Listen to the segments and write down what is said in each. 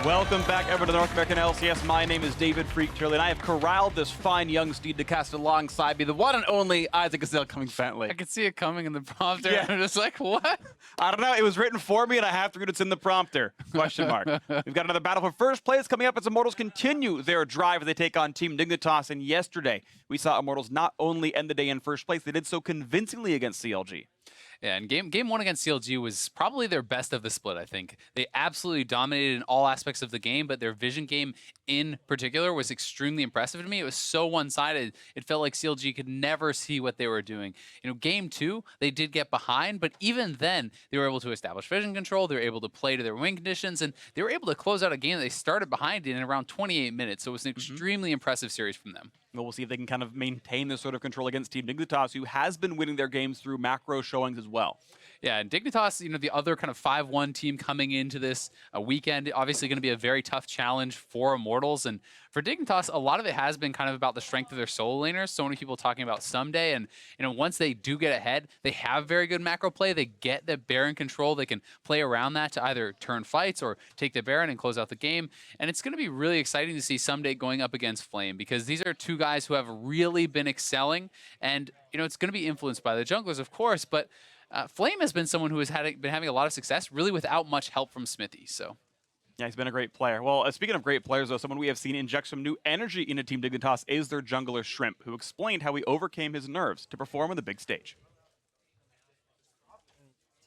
Welcome back over to the North American LCS. My name is David Freak Turley, and I have corralled this fine young steed to cast alongside me, the one and only Isaac Gazelle coming Bentley. I could see it coming in the prompter. Yeah. I'm just like, what? I don't know. It was written for me, and I have to read it's in the prompter. Question mark. We've got another battle for first place coming up as Immortals continue their drive as they take on Team Dignitas. And yesterday, we saw Immortals not only end the day in first place, they did so convincingly against CLG. Yeah, and game one against CLG was probably their best of the split, I think. They absolutely dominated in all aspects of the game, but their vision game in particular was extremely impressive to me. It was so one-sided. It felt like CLG could never see what they were doing. You know, game two, they did get behind, but even then, they were able to establish vision control, they were able to play to their win conditions, and they were able to close out a game that they started behind in around 28 minutes. So it was an extremely impressive series from them. Well, we'll see if they can kind of maintain this sort of control against Team Dignitas, who has been winning their games through macro showings as well. Yeah, and Dignitas, you know, the other kind of 5-1 team coming into this weekend, obviously going to be a very tough challenge for Immortals. And for Dignitas, a lot of it has been kind of about the strength of their solo laners. So many people talking about someday. And, you know, once they do get ahead, they have very good macro play. They get the Baron control. They can play around that to either turn fights or take the Baron and close out the game. And it's going to be really exciting to see someday going up against Flame, because these are two guys who have really been excelling. And, you know, it's going to be influenced by the junglers, of course, but Flame has been someone who has been having a lot of success, really without much help from Smithy. So, yeah, he's been a great player. Well, speaking of great players, though, someone we have seen inject some new energy into Team Dignitas is their jungler Shrimp, who explained how he overcame his nerves to perform on the big stage.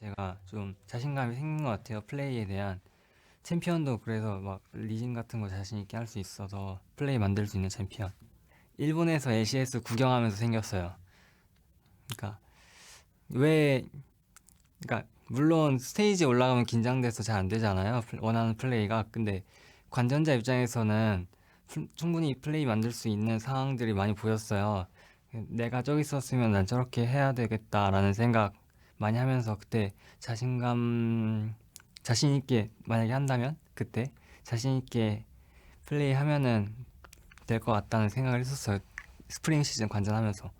제가 좀 자신감이 생긴 것 같아요. 플레이에 대한. 챔피언도 그래서 막 리진 같은 거 자신 있게 할 수 있어서 플레이 만들 수 있는 챔피언. 일본에서 LCS 구경하면서 생겼어요. 그러니까 물론 스테이지에 올라가면 긴장돼서 잘 안 되잖아요. 원하는 플레이가. 근데 관전자 입장에서는 충분히 플레이 만들 수 있는 상황들이 많이 보였어요. 내가 저기 있었으면 난 저렇게 해야 되겠다라는 생각 많이 하면서 그때 자신 있게 만약에 한다면 그때 자신 있게 플레이하면은 될 것 같다는 생각을 했었어요. 스프링 시즌 관전하면서.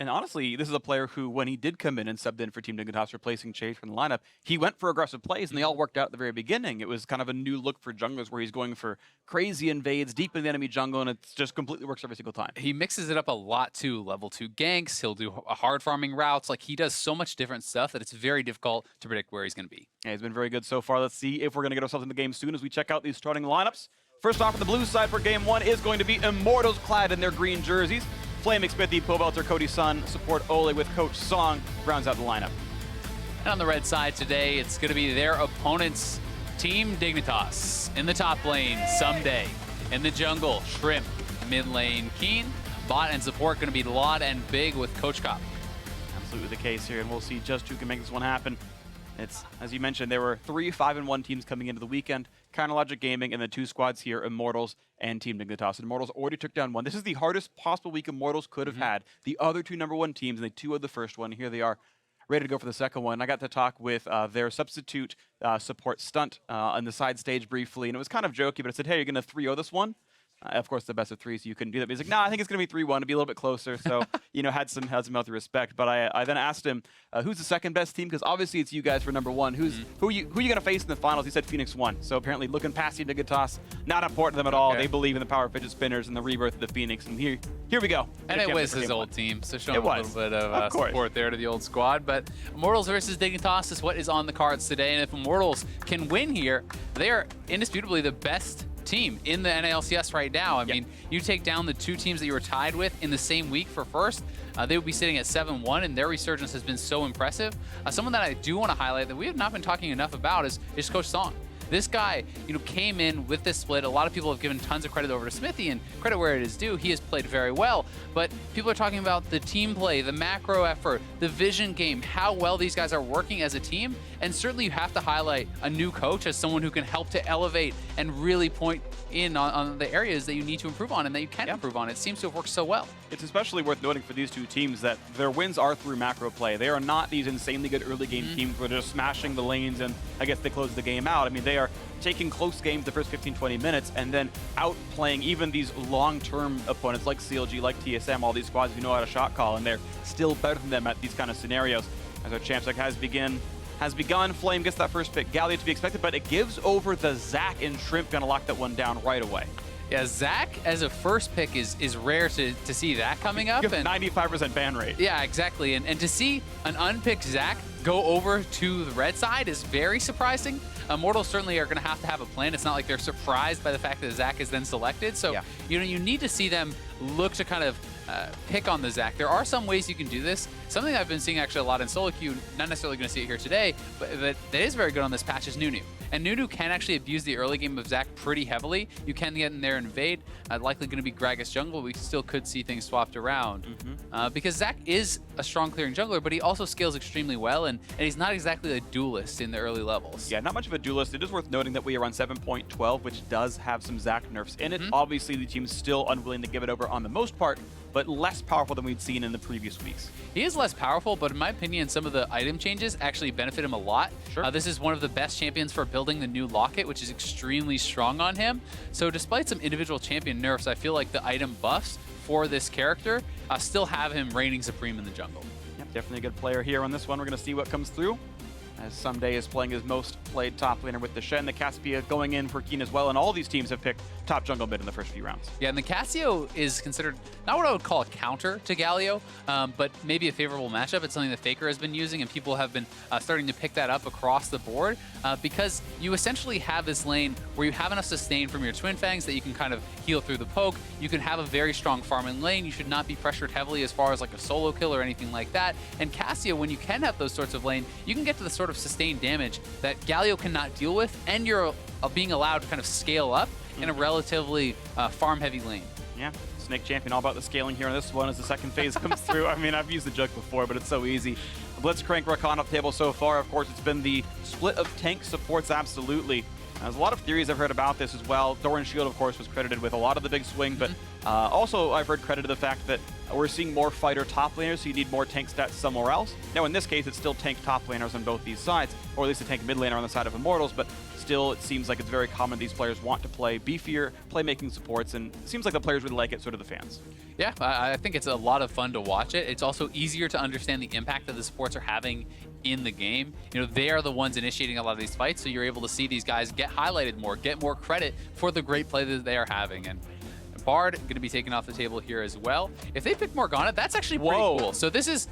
And honestly, this is a player who, when he did come in and subbed in for Team Dignitas, replacing Chase from the lineup, he went for aggressive plays, and they all worked out at the very beginning. It was kind of a new look for junglers where he's going for crazy invades deep in the enemy jungle, and it just completely works every single time. he mixes it up a lot too. Level 2 ganks, he'll do hard farming routes. Like, he does so much different stuff that it's very difficult to predict where he's going to be. Yeah, he's been very good so far. Let's see if we're going to get ourselves in the game soon as we check out these starting lineups. First off, on the blue side for game one is going to be Immortals clad in their green jerseys. Flame, Smithy, Pobelter, Cody Sun, support Ole with Coach Song, rounds out the lineup. And on the red side today, it's going to be their opponents, Team Dignitas. In the top lane, Someday. In the jungle, Shrimp. Mid lane, Keen. Bot and support going to be Laud and Big with Coach Cop. Absolutely the case here, and we'll see just who can make this one happen. It's, as you mentioned, there were 3 5-1 teams coming into the weekend. Counterlogic Gaming and the 2 squads here, Immortals and Team Dignitas. Immortals already took down 1. This is the hardest possible week Immortals could have had. The other 2 #1 teams, and they 2-0'd the first one. Here they are, ready to go for the second one. I got to talk with their substitute support Stunt on the side stage briefly, and it was kind of jokey, but I said, hey, you're going to 3-0 this one? Of course, the best of 3, so you couldn't do that. But he's like, nah, I think it's going to be 3-1 to be a little bit closer. So, you know, had some healthy respect. But I then asked him, who's the second best team? Because obviously it's you guys for #1. Who are you going to face in the finals? He said Phoenix won. So apparently looking past you, Dignitas, not important to them at all. Okay. They believe in the power of fidget spinners and the rebirth of the Phoenix. And here we go. And it was his old team, so showing a little bit of course. support there to the old squad. But Immortals versus Dignitas is what is on the cards today. And if Immortals can win here, they are indisputably the best team in the NALCS right now. I mean, you take down the 2 teams that you were tied with in the same week for first, they would be sitting at 7-1, and their resurgence has been so impressive. Someone that I do want to highlight that we have not been talking enough about is Coach Song. This guy, you know, came in with this split. A lot of people have given tons of credit over to Smithy, and credit where it is due. He has played very well, but people are talking about the team play, the macro effort, the vision game, how well these guys are working as a team, and certainly you have to highlight a new coach as someone who can help to elevate and really point in on the areas that you need to improve on and that you can improve on. It seems to have worked so well. It's especially worth noting for these 2 teams that their wins are through macro play. They are not these insanely good early game teams where they're just smashing the lanes and I guess they close the game out. I mean, they are taking close games the first 15-20 minutes and then outplaying even these long-term opponents like CLG, like TSM, all these squads who know how to shot call, and they're still better than them at these kind of scenarios. As our champs like has begin has begun. Flame gets that first pick. Galio to be expected, but it gives over the Zac, and Shrimp gonna lock that one down right away. Yeah, Zac as a first pick is rare to see that coming up. You have 95% ban rate. Yeah, exactly. And to see an unpicked Zac go over to the red side is very surprising. Immortals certainly are going to have a plan. It's not like they're surprised by the fact that Zac is then selected. So, yeah, you need to see them look to kind of pick on the Zac. There are some ways you can do this. Something I've been seeing actually a lot in solo queue, not necessarily going to see it here today, but that is very good on this patch is Nunu. And Nunu can actually abuse the early game of Zac pretty heavily. You can get in there and invade. Likely going to be Gragas jungle. We still could see things swapped around. Because Zac is a strong clearing jungler, but he also scales extremely well, and he's not exactly a duelist in the early levels. Yeah, not much of a duelist. It is worth noting that we are on 7.12, which does have some Zac nerfs in it. Obviously, the team's still unwilling to give it over on the most part, but less powerful than we'd seen in the previous weeks. He is less powerful, but in my opinion, some of the item changes actually benefit him a lot. Sure. This is one of the best champions for building the new locket, which is extremely strong on him. So despite some individual champion nerfs, I feel like the item buffs for this character still have him reigning supreme in the jungle. Yep, definitely a good player here on this one. We're going to see what comes through, as Someday is playing his most played top laner with the Shen, the Caspia going in for Keen as well, and all these teams have picked top jungle mid in the first few rounds. Yeah, and the Cassio is considered not what I would call a counter to Galio, but maybe a favorable matchup. It's something that Faker has been using, and people have been starting to pick that up across the board because you essentially have this lane where you have enough sustain from your Twin Fangs that you can kind of heal through the poke. You can have a very strong farming lane. You should not be pressured heavily as far as like a solo kill or anything like that. And Cassio, when you can have those sorts of lane, you can get to the sort of sustained damage that Galio cannot deal with, and you're being allowed to kind of scale up in a relatively farm-heavy lane. Yeah, Snake Champion all about the scaling here on this one as the second phase comes through. I mean, I've used the joke before, but it's so easy. Blitzcrank Rakan up table so far. Of course, it's been the split of tank supports, absolutely. There's a lot of theories I've heard about this as well. Doran Shield, of course, was credited with a lot of the big swing, but also I've heard credit to the fact that we're seeing more fighter top laners, so you need more tank stats somewhere else. Now, in this case, it's still tank top laners on both these sides, or at least a tank mid laner on the side of Immortals, but still, it seems like it's very common these players want to play beefier, playmaking supports, and it seems like the players really like it, sort of the fans. Yeah, I think it's a lot of fun to watch it. It's also easier to understand the impact that the supports are having in the game. You know, they are the ones initiating a lot of these fights, so you're able to see these guys get highlighted more, get more credit for the great play that they are having. And Bard going to be taken off the table here as well. If they pick Morgana, that's actually pretty cool. So this is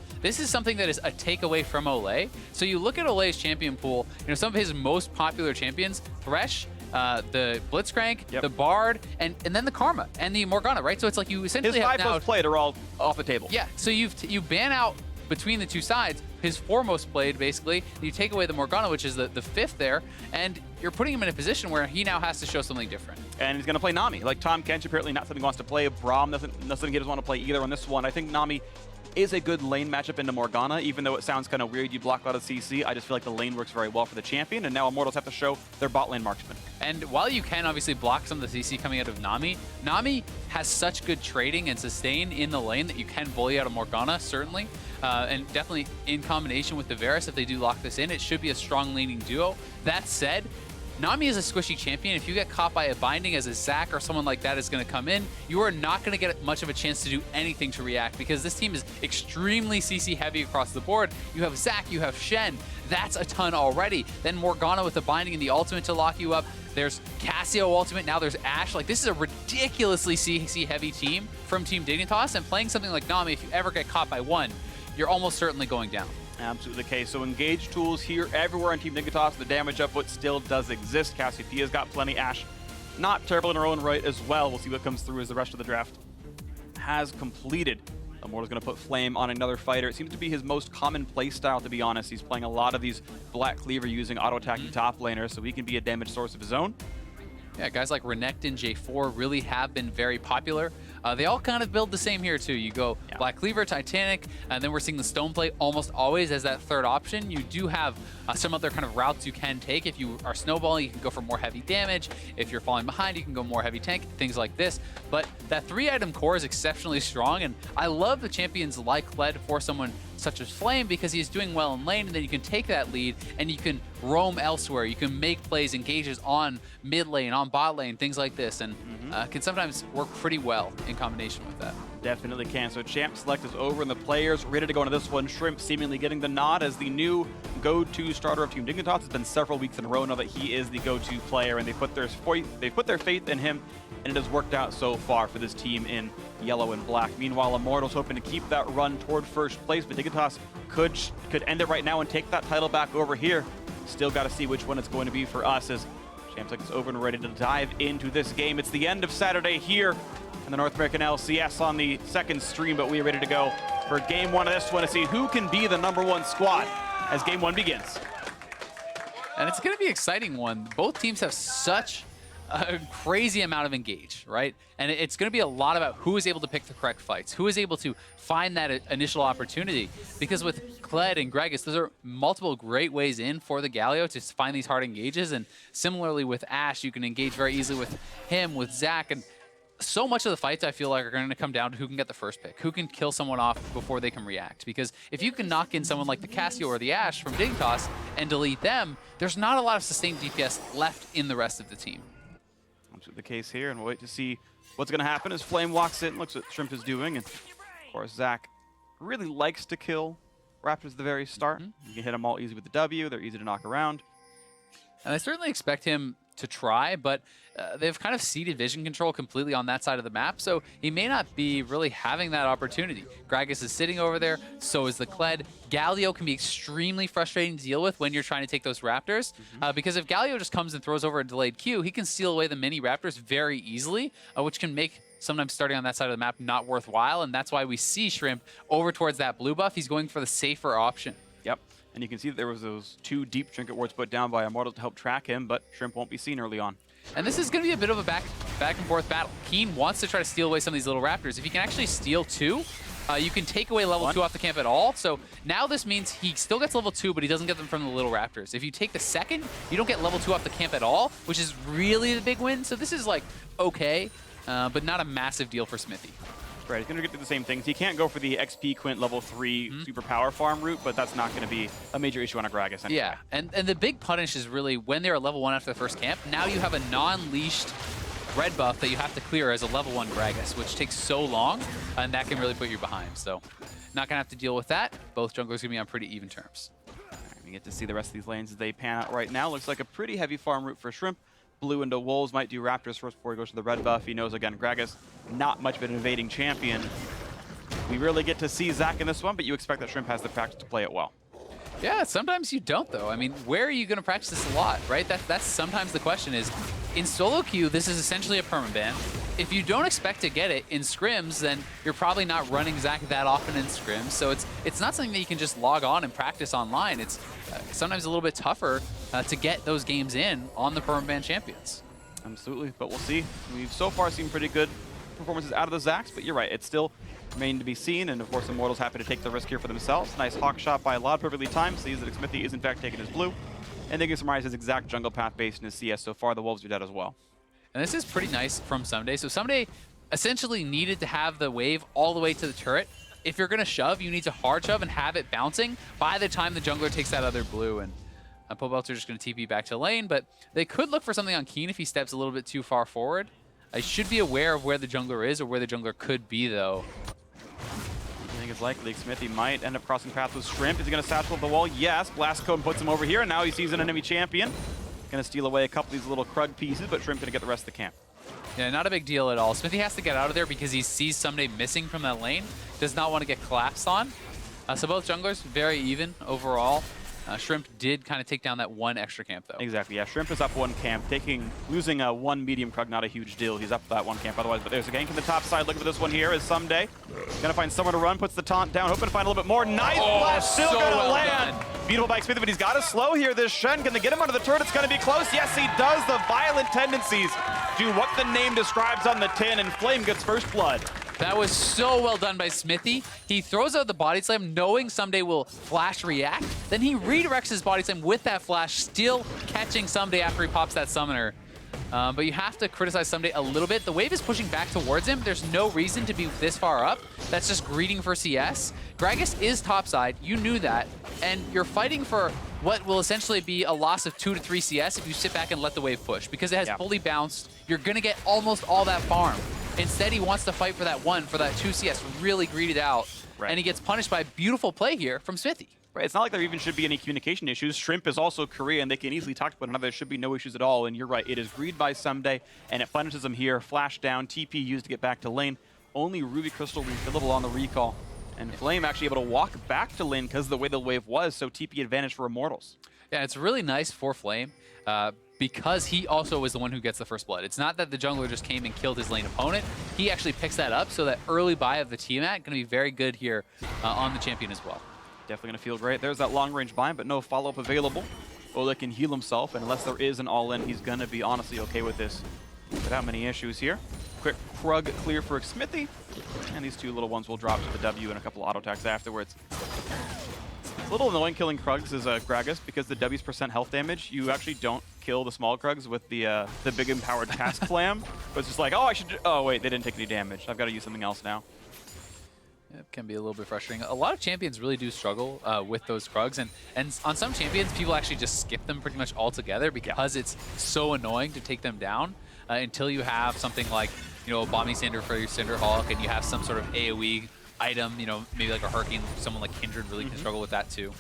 something that is a takeaway from Olay. So you look at Olay's champion pool, you know, some of his most popular champions, Thresh, the Blitzcrank, the Bard, and then the Karma and the Morgana, right? So it's like you essentially his have five now most played are all off the table. Yeah, so you ban out between the two sides his four most played, basically. You take away the Morgana, which is the fifth there, and you're putting him in a position where he now has to show something different. And he's going to play Nami. Like, Tom Kench apparently not something he wants to play. Braum nothing he doesn't want to play either on this one. I think Nami is a good lane matchup into Morgana, even though it sounds kind of weird you block out of CC. I just feel like the lane works very well for the champion, and now Immortals have to show their bot lane marksman. And while you can obviously block some of the CC coming out of Nami, Nami has such good trading and sustain in the lane that you can bully out of Morgana, certainly. And definitely in combination with the Varus, if they do lock this in, it should be a strong laning duo. That said, Nami is a squishy champion. If you get caught by a binding as a Zac or someone like that is going to come in, you are not going to get much of a chance to do anything to react because this team is extremely CC heavy across the board. You have Zac, you have Shen. That's a ton already. Then Morgana with the binding and the ultimate to lock you up. There's Cassio ultimate. Now there's Ashe. Like, this is a ridiculously CC heavy team from Team Dignitas, and playing something like Nami, if you ever get caught by one, you're almost certainly going down. Absolutely the case. So engage tools here everywhere on Team Dignitas. The damage output still does exist. Cassiopeia's got plenty. Ashe, not terrible in her own right as well. We'll see what comes through as the rest of the draft has completed. Immortal's going to put Flame on another fighter. It seems to be his most common playstyle, to be honest. He's playing a lot of these Black Cleaver using auto-attacking top laners, so he can be a damage source of his own. Yeah, guys like Renekton, J4 really have been very popular. They all kind of build the same here too. You go Black Cleaver, Titanic, and then we're seeing the Stoneplay almost always as that third option. You do have some other kind of routes you can take. If you are snowballing, you can go for more heavy damage. If you're falling behind, you can go more heavy tank, things like this. But that 3-item core is exceptionally strong, and I love the champions like Led for someone such as Flame because he's doing well in lane, and then you can take that lead and you can roam elsewhere. You can make plays, engages on mid lane, on bot lane, things like this, and can sometimes work pretty well in combination with that. Definitely can. So Champ Select is over and the players ready to go into this one. Shrimp seemingly getting the nod as the new go-to starter of Team Dignitas. It's been several weeks in a row now that he is the go-to player, and they put their faith in him, and it has worked out so far for this team in yellow and black. Meanwhile, Immortals hoping to keep that run toward first place, but Dignitas could end it right now and take that title back over here. Still got to see which one it's going to be for us as Champ Select is over and ready to dive into this game. It's the end of Saturday here in the North American LCS on the second stream, but we are ready to go for game one of this one to see who can be the #1 squad as game one begins. And it's going to be an exciting one. Both teams have such a crazy amount of engage, right? And it's going to be a lot about who is able to pick the correct fights, who is able to find that initial opportunity. Because with Kled and Gregus, those are multiple great ways in for the Galio to find these hard engages. And similarly with Ash, you can engage very easily with him, with Zach, and so much of the fights I feel like are going to come down to who can get the first pick, who can kill someone off before they can react. Because if you can knock in someone like the Cassio or the Ash from Dignitas and delete them, there's not a lot of sustained DPS left in the rest of the team. That's the case here, and we'll wait to see what's going to happen as Flame walks in, looks at what Shrimp is doing, and of course Zach really likes to kill Raptors at the very start. You can hit them all easy with the W, they're easy to knock around. And I certainly expect him to try, but they've kind of ceded vision control completely on that side of the map, so he may not be really having that opportunity. Gragas is sitting over there, so is the Kled. Galio can be extremely frustrating to deal with when you're trying to take those Raptors, because if Galio just comes and throws over a delayed Q, he can steal away the mini Raptors very easily, which can make sometimes starting on that side of the map not worthwhile, and that's why we see Shrimp over towards that blue buff. He's going for the safer option. Yep. And you can see that there was those 2 deep trinket wards put down by Immortals to help track him, but Shrimp won't be seen early on. And this is going to be a bit of a back and forth battle. Keen wants to try to steal away some of these little Raptors. If he can actually steal 2, you can take away level 2 off the camp at all. So now this means he still gets level 2, but he doesn't get them from the little Raptors. If you take the second, you don't get level 2 off the camp at all, which is really the big win. So this is like okay, but not a massive deal for Smithy. Right, he's going to get to the same things. He can't go for the XP Quint level 3 super power farm route, but that's not going to be a major issue on a Gragas anyway. Yeah, and the big punish is really when they're at level 1 after the first camp, now you have a non-leashed red buff that you have to clear as a level 1 Gragas, which takes so long, and that can really put you behind. So not going to have to deal with that. Both junglers going to be on pretty even terms. We get to see the rest of these lanes as they pan out right now. Looks like a pretty heavy farm route for Shrimp. Blue into Wolves, might do Raptors first before he goes to the red buff. He knows, again, Gragas, not much of an invading champion. We really get to see Zach in this one, but you expect that Shrimp has the practice to play it well. Yeah, sometimes you don't, though. I mean, where are you going to practice this a lot, right? That's sometimes the question is, in solo queue, this is essentially a permaban. If you don't expect to get it in scrims, then you're probably not running Zach that often in scrims. So it's not something that you can just log on and practice online. It's sometimes a little bit tougher to get those games in on the permaban champions. Absolutely, but we'll see. We've so far seen pretty good performances out of the Zacs, but you're right, it's still remains to be seen, and of course Immortals happy to take the risk here for themselves. Nice hawk shot by Lod, perfectly timed, sees that Smithy is in fact taking his blue, and they can summarize his exact jungle path based in his CS. So far the Wolves are dead as well. And this is pretty nice from Someday. So Someday essentially needed to have the wave all the way to the turret. If you're going to shove, you need to hard shove and have it bouncing by the time the jungler takes that other blue. And Pobelts are just going to TP back to lane, but they could look for something on Keen if he steps a little bit too far forward. I should be aware of where the jungler is or where the jungler could be, though. I think it's likely Smithy might end up crossing paths with Shrimp. Is he going to satchel up the wall? Yes. Blast Cone puts him over here, and now he sees an enemy champion. Going to steal away a couple of these little Krug pieces, but Shrimp going to get the rest of the camp. Yeah, not a big deal at all. Smithy has to get out of there because he sees Someday missing from that lane. Does not want to get collapsed on. So both junglers, very even overall. Shrimp did kind of take down that one extra camp, though. Exactly, yeah. Shrimp is up one camp, losing one medium Krug, not a huge deal. He's up that one camp otherwise, but there's a gank in the top side. Looking for this one here is Someday. Gonna find somewhere to run, puts the taunt down, hoping to find a little bit more. Nice flash, still so gonna well land. done. Beautiful by Smithy, but he's got to slow here. This Shen, can they get him under the turret? It's gonna be close. Yes, he does. The violent tendencies do what the name describes on the tin, and Flame gets first blood. That was so well done by Smithy. He throws out the body slam knowing Someday will flash react. Then he redirects his body slam with that flash, still catching Someday after he pops that summoner. But you have to criticize Someday a little bit. The wave is pushing back towards him. There's no reason to be this far up. That's just greeting for CS. Gragas is topside. You knew that. And you're fighting for what will essentially be a loss of 2 to 3 CS if you sit back and let the wave push. Because it has fully bounced, you're going to get almost all that farm. Instead, he wants to fight for that 1, for that 2 CS, really greeted out. Right. And he gets punished by a beautiful play here from Smithy. Right, it's not like there even should be any communication issues. Shrimp is also Korean. They can easily talk to one another. There should be no issues at all. And you're right, it is greed by Someday, and it punishes him here. Flash down, TP used to get back to lane. Only Ruby Crystal refillable on the recall. And Flame actually able to walk back to lane because of the way the wave was, so TP advantage for Immortals. Yeah, it's really nice for Flame because he also is the one who gets the first blood. It's not that the jungler just came and killed his lane opponent. He actually picks that up, so that early buy of the Tiamat going to be very good here on the champion as well. Definitely going to feel great. There's that long-range bind, but no follow-up available. Ola can heal himself, and unless there is an all-in, he's going to be honestly okay with this without many issues here. Quick Krug clear for Smithy, and these two little ones will drop to the W and a couple auto attacks afterwards. It's a little annoying killing Krugs as Gragas because the W's percent health damage, you actually don't kill the small Krugs with the big empowered task flam. But it's just like, oh wait, they didn't take any damage. I've got to use something else now. It can be a little bit frustrating. A lot of champions really do struggle with those Krugs, and on some champions, people actually just skip them pretty much altogether because it's so annoying to take them down until you have something like, you know, a bombing Cinder for your Cinderhawk, and you have some sort of AoE item, you know, maybe like a Hurricane, someone like Kindred really can struggle with that too.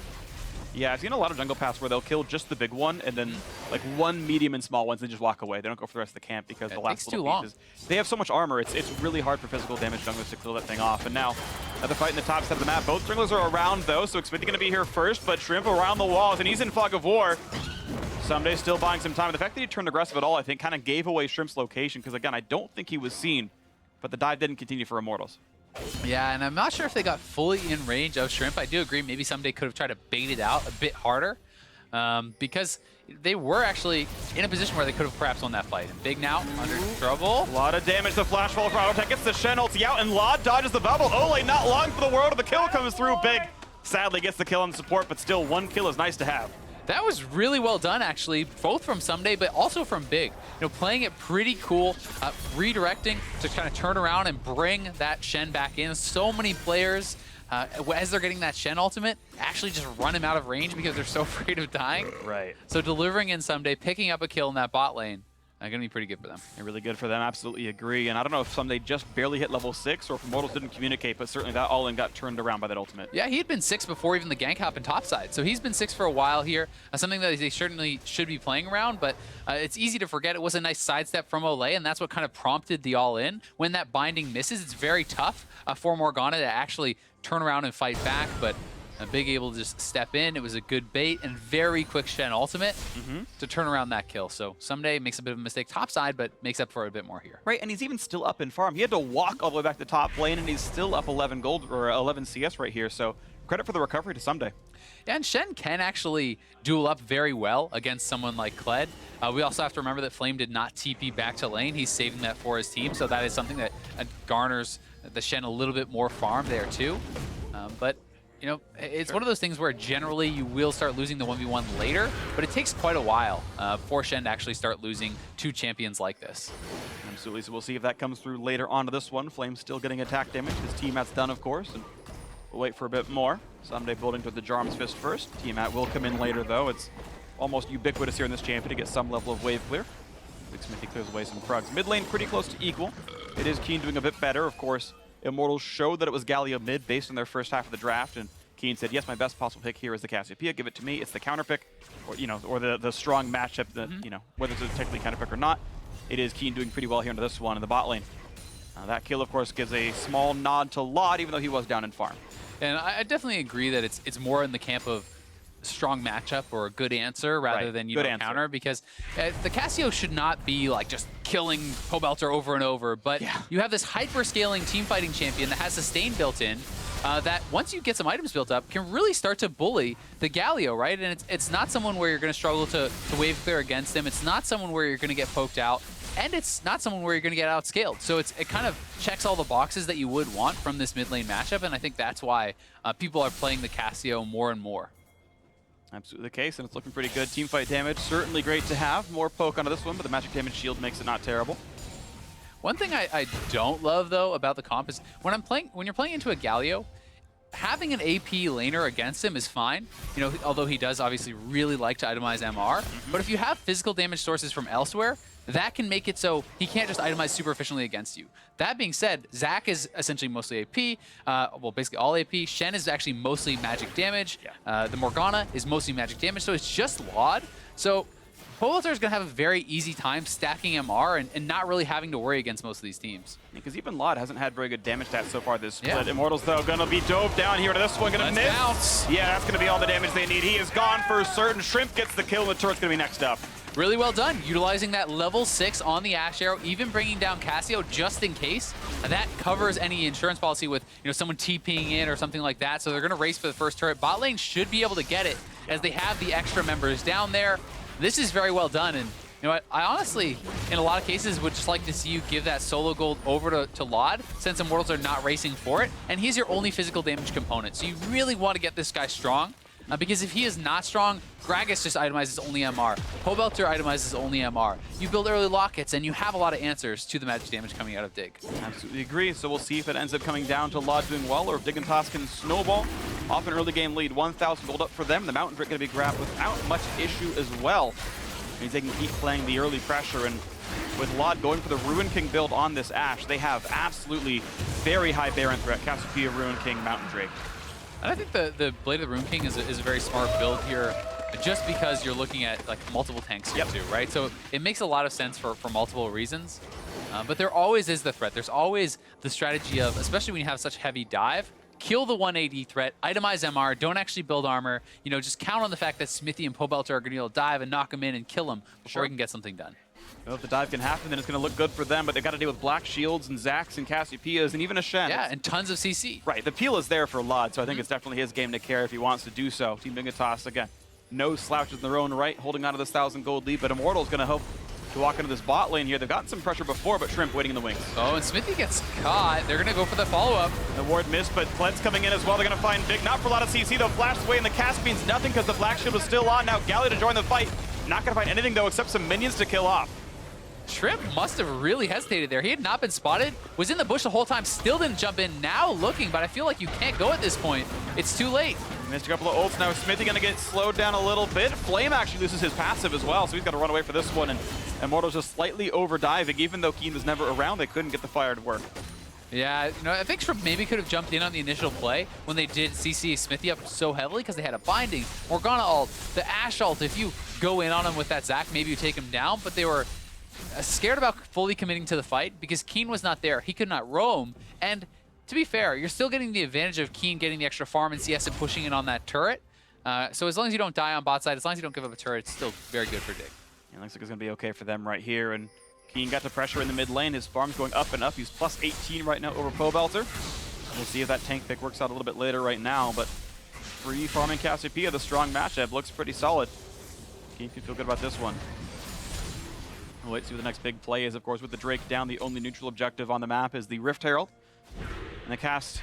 Yeah, I've seen a lot of jungle paths where they'll kill just the big one and then like one medium and small ones and just walk away. They don't go for the rest of the camp because the last little pieces. They have so much armor, it's really hard for physical damage junglers to kill that thing off. And now, another fight in the top side of the map. Both junglers are around though, so Xfinity going to be here first, but Shrimp around the walls, and he's in fog of war. Someday still buying some time. The fact that he turned aggressive at all, I think, kind of gave away Shrimp's location because, again, I don't think he was seen, but the dive didn't continue for Immortals. Yeah, and I'm not sure if they got fully in range of Shrimp. I do agree maybe Someday could have tried to bait it out a bit harder because they were actually in a position where they could have perhaps won that fight. And Big now under trouble. A lot of damage. The flash fall for Autotech gets the Shen ulti out, and Laud dodges the bubble. Ole not long for the world, and the kill comes through. Big sadly gets the kill on support, but still one kill is nice to have. That was really well done, actually, both from Someday, but also from Big. You know, playing it pretty cool, redirecting to kind of turn around and bring that Shen back in. So many players, as they're getting that Shen ultimate, actually just run him out of range because they're so afraid of dying. Right. So delivering in Someday, picking up a kill in that bot lane, going to be pretty good for them. Really good for them, absolutely agree. And I don't know if Someday just barely hit level 6 or if Immortals didn't communicate, but certainly that all-in got turned around by that ultimate. Yeah, he had been 6 before even the gank happened topside. So he's been 6 for a while here, something that they certainly should be playing around, but it's easy to forget it was a nice sidestep from Olay, and that's what kind of prompted the all-in. When that binding misses, it's very tough for Morgana to actually turn around and fight back, but Big able to just step in. It was a good bait and very quick Shen ultimate to turn around that kill. So Someday makes a bit of a mistake topside, but makes up for it a bit more here. Right, and he's even still up in farm. He had to walk all the way back to top lane, and he's still up 11 gold or 11 CS right here. So credit for the recovery to Someday. Yeah, and Shen can actually duel up very well against someone like Kled. We also have to remember that Flame did not TP back to lane. He's saving that for his team, so that is something that garners the Shen a little bit more farm there too. But you know, it's one of those things where generally you will start losing the 1v1 later, but it takes quite a while for Shen to actually start losing to champions like this. Absolutely, so we'll see if that comes through later on to this one. Flame's still getting attack damage. His teammate's done, of course, and we'll wait for a bit more. Someday building to the Jarm's Fist first. Teammate will come in later, though. It's almost ubiquitous here in this champion to get some level of wave clear. Big Smithy clears away some Krugs. Mid lane pretty close to equal. It is Keen doing a bit better, of course. Immortals showed that it was Galio mid based on their first half of the draft, and Keen said, yes, my best possible pick here is the Cassiopeia. Give it to me. It's the counter pick, or or the strong matchup that, whether it's a technically counter pick or not. It is Keen doing pretty well here into this one in the bot lane. That kill, of course, gives a small nod to Laud, even though he was down in farm. And I definitely agree that it's more in the camp of strong matchup or a good answer rather than counter, because the Cassio should not be like just killing Pobelter over and over, but you have this hyper scaling team fighting champion that has sustain built in that once you get some items built up can really start to bully the Galio, right? And it's not someone where you're going to struggle to wave clear against him. It's not someone where you're going to get poked out, and it's not someone where you're going to get outscaled. So it kind of checks all the boxes that you would want from this mid lane matchup, and I think that's why people are playing the Cassio more and more. Absolutely the case, and it's looking pretty good. Teamfight damage, certainly great to have. More poke onto this one, but the magic damage shield makes it not terrible. One thing I don't love, though, about the comp is when you're playing into a Galio, having an AP laner against him is fine. You know, although he does obviously really like to itemize MR. But if you have physical damage sources from elsewhere, that can make it so he can't just itemize super efficiently against you. That being said, Zac is essentially mostly AP, well, basically all AP. Shen is actually mostly magic damage. The Morgana is mostly magic damage, so it's just Laud. So Pobelter is going to have a very easy time stacking MR and not really having to worry against most of these teams. Because even Laud hasn't had very good damage stats so far this split. Immortals, though, going to be dove down here to this one. Going to miss. Bounce. Yeah, that's going to be all the damage they need. He is gone for certain. Shrimp gets the kill, and the turret's going to be next up. Really well done, utilizing that level 6 on the Ash Arrow, even bringing down Cassio just in case. That covers any insurance policy with someone TPing in or something like that, so they're going to race for the first turret. Bot lane should be able to get it as they have the extra members down there. This is very well done, and you know what? I honestly, in a lot of cases, would just like to see you give that solo gold over to Laud, since Immortals are not racing for it, and he's your only physical damage component. So you really want to get this guy strong, because if he is not strong, Gragas just itemizes only MR. Pobelter itemizes only MR. You build early lockets, and you have a lot of answers to the magic damage coming out of Dig. Absolutely agree. So we'll see if it ends up coming down to Laud doing well, or if Dignitas can snowball off an early game lead. 1,000 gold up for them. The Mountain Drake going to be grabbed without much issue as well. Means they can keep playing the early pressure, and with Laud going for the Ruin King build on this Ashe, they have absolutely very high Baron threat. Cassiopeia, Ruin King, Mountain Drake. And I think the Blade of the Ruin King is a very smart build here, just because you're looking at like multiple tanks here too, right? So it makes a lot of sense for multiple reasons. But there always is the threat. There's always the strategy of, especially when you have such heavy dive, kill the 180 threat, itemize MR, don't actually build armor, just count on the fact that Smithy and Pobelter are going to be able to dive and knock him in and kill him before he can get something done. Well, if the dive can happen, then it's going to look good for them, but they've got to deal with Black Shields and Zacs and Cassiopeias and even a Shen. Yeah, and tons of CC. Right, the peel is there for Laud, so I think it's definitely his game to carry if he wants to do so. Team Dignitas, again, no slouches in their own right, holding on to this 1,000 gold lead, but Immortals going to hope to walk into this bot lane here. They've gotten some pressure before, but Shrimp waiting in the wings. Oh, and Smithy gets caught. They're going to go for the follow-up. The ward missed, but Pled's coming in as well. They're going to find Dig, not for a lot of CC, though. Flashed away, and the cast means nothing because the Black Shield was still on. Now Galley to join the fight. Not going to find anything, though, except some minions to kill off. Shrimp must have really hesitated there. He had not been spotted, was in the bush the whole time, still didn't jump in, now looking, but I feel like you can't go at this point. It's too late. Missed a couple of ults. Now Smithy going to get slowed down a little bit. Flame actually loses his passive as well, so he's got to run away for this one, and Immortals just slightly over-diving. Even though Keen was never around, they couldn't get the fire to work. Yeah, I think Shrimp maybe could have jumped in on the initial play when they did CC Smithy up so heavily because they had a binding. Morgana ult, the Ashe ult, if you go in on him with that Zac, maybe you take him down, but they were scared about fully committing to the fight because Keen was not there. He could not roam, and to be fair, you're still getting the advantage of Keen getting the extra farm and CS and pushing in on that turret. So as long as you don't die on bot side, as long as you don't give up a turret, it's still very good for Dig. Yeah, looks like it's going to be okay for them right here, and Keen got the pressure in the mid lane. His farm's going up and up. He's plus 18 right now over Pobelter. We'll see if that tank pick works out a little bit later right now, but free farming Cassiopeia, the strong matchup, looks pretty solid. Keen can feel good about this one. We'll wait to see what the next big play is, of course, with the Drake down. The only neutral objective on the map is the Rift Herald. In the cast